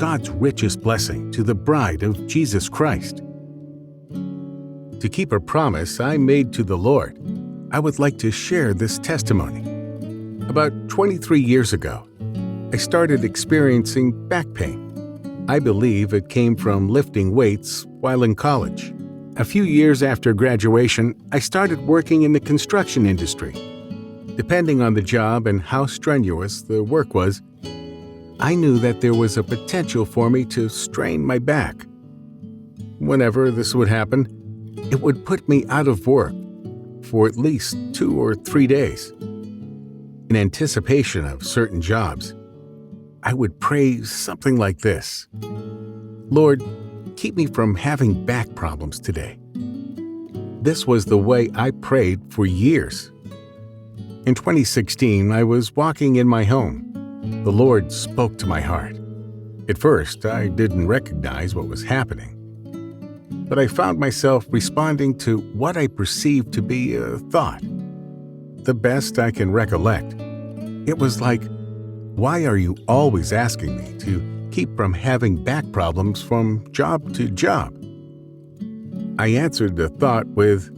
God's richest blessing to the bride of Jesus Christ. To keep a promise I made to the Lord, I would like to share this testimony. About 23 years ago, I started experiencing back pain. I believe it came from lifting weights while in college. A few years after graduation, I started working in the construction industry. Depending on the job and how strenuous the work was, I knew that there was a potential for me to strain my back. Whenever this would happen, it would put me out of work for at least 2 or 3 days. In anticipation of certain jobs, I would pray something like this: Lord, keep me from having back problems today. This was the way I prayed for years. In 2016, I was walking in my home. The Lord spoke to my heart. At first, I didn't recognize what was happening, but I found myself responding to what I perceived to be a thought. The best I can recollect, it was like, why are you always asking me to keep from having back problems from job to job? I answered the thought with,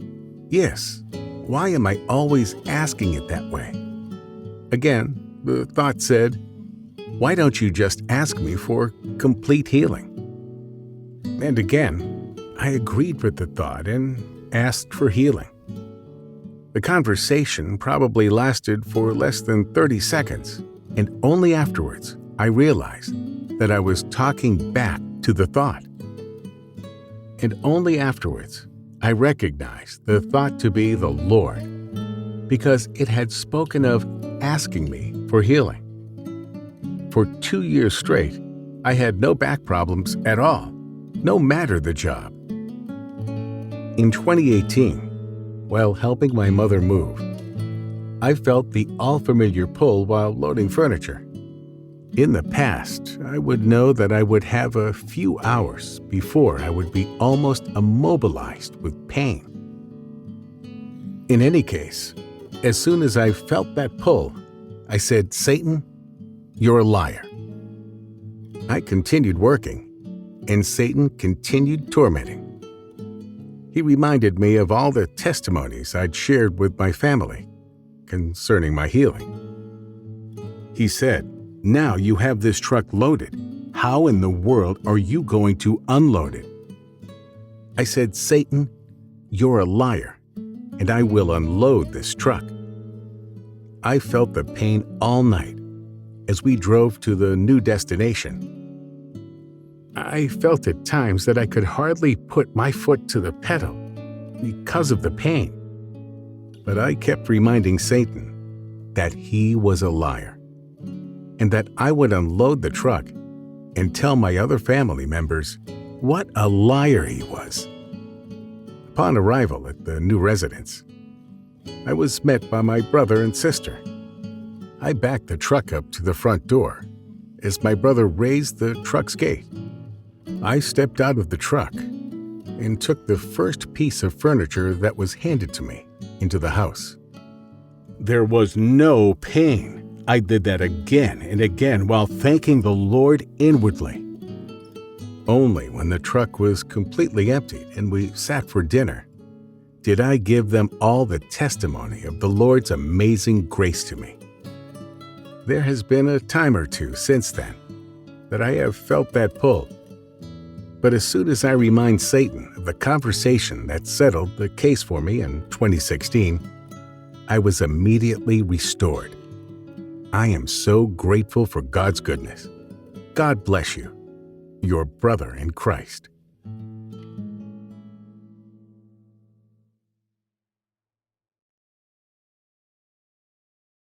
yes, why am I always asking it that way? Again, the thought said, why don't you just ask me for complete healing? And again, I agreed with the thought and asked for healing. The conversation probably lasted for less than 30 seconds, and only afterwards I realized that I was talking back to the thought. And only afterwards I recognized the thought to be the Lord, because it had spoken of asking me for healing. For 2 years straight, I had no back problems at all, no matter the job. In 2018, while helping my mother move, I felt the all-familiar pull while loading furniture. In the past, I would know that I would have a few hours before I would be almost immobilized with pain. In any case, as soon as I felt that pull, I said, Satan, you're a liar. I continued working, and Satan continued tormenting. He reminded me of all the testimonies I'd shared with my family concerning my healing. He said, now you have this truck loaded. How in the world are you going to unload it? I said, Satan, you're a liar, and I will unload this truck. I felt the pain all night as we drove to the new destination. I felt at times that I could hardly put my foot to the pedal because of the pain. But I kept reminding Satan that he was a liar, and that I would unload the truck and tell my other family members what a liar he was. Upon arrival at the new residence, I was met by my brother and sister. I backed the truck up to the front door as my brother raised the truck's gate. I stepped out of the truck and took the first piece of furniture that was handed to me into the house. There was no pain. I did that again and again while thanking the Lord inwardly. Only when the truck was completely emptied and we sat for dinner did I give them all the testimony of the Lord's amazing grace to me. There has been a time or two since then that I have felt that pull. But as soon as I remind Satan of the conversation that settled the case for me in 2016, I was immediately restored. I am so grateful for God's goodness. God bless you, your brother in Christ.